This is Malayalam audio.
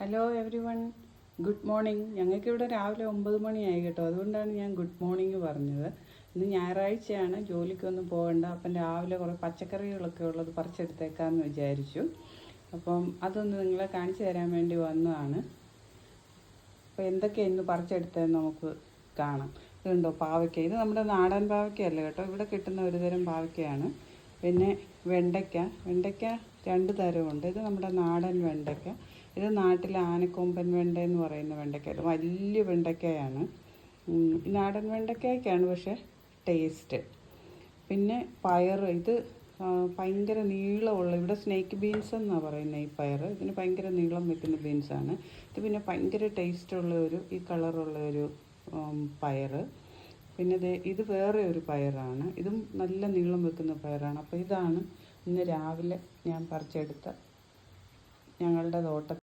Hello every one, good morning. ഞങ്ങൾക്കിവിടെ രാവിലെ 9 മണിയായി കേട്ടോ. അതുകൊണ്ടാണ് ഞാൻ ഗുഡ് മോർണിംഗ് പറഞ്ഞത്. ഇന്ന് ഞായറാഴ്ചയാണ്, ജോലിക്കൊന്നും പോകണ്ട. അപ്പം രാവിലെ കുറേ പച്ചക്കറികളൊക്കെ ഉള്ളത് പറിച്ചെടുത്തേക്കാമെന്ന് വിചാരിച്ചു. അപ്പം അതൊന്ന് നിങ്ങളെ കാണിച്ചു തരാൻ വേണ്ടി വന്നതാണ്. അപ്പോൾ എന്തൊക്കെയാണ് ഇന്ന് പറിച്ചെടുത്തതെന്ന് നമുക്ക് കാണാം. ഇതുണ്ടോ പാവയ്ക്ക. ഇത് നമ്മുടെ നാടൻ പാവയ്ക്കയല്ല കേട്ടോ, ഇവിടെ കിട്ടുന്ന ഒരു തരം പാവയ്ക്കയാണ്. പിന്നെ വെണ്ടയ്ക്ക 2 തരമുണ്ട്. ഇത് നമ്മുടെ നാടൻ വെണ്ടയ്ക്ക, ഇത് നാട്ടിലെ ആനക്കൊമ്പൻ വെണ്ട എന്ന് പറയുന്ന വെണ്ടയ്ക്ക. ഇത് വലിയ വെണ്ടയ്ക്കയാണ്. നാടൻ വെണ്ടയ്ക്കയ്ക്കാണ് പക്ഷേ ടേസ്റ്റ്. പിന്നെ പയർ, ഇത് ഭയങ്കര നീളമുള്ള, ഇവിടെ സ്നേക്ക് ബീൻസ് എന്നാണ് പറയുന്നത് ഈ പയർ. ഇതിന് ഭയങ്കര നീളം വെക്കുന്ന ബീൻസാണ് ഇത്. പിന്നെ ഭയങ്കര ടേസ്റ്റുള്ള ഈ കളറുള്ള ഒരു പയർ. പിന്നെ ഇത് വേറെ ഒരു പയറാണ്, ഇതും നല്ല നീളം വെക്കുന്ന പയറാണ്. അപ്പോൾ ഇതാണ് ഇന്ന് രാവിലെ ഞാൻ പറിച്ചെടുത്ത ഞങ്ങളുടെ തോട്ടത്തിൽ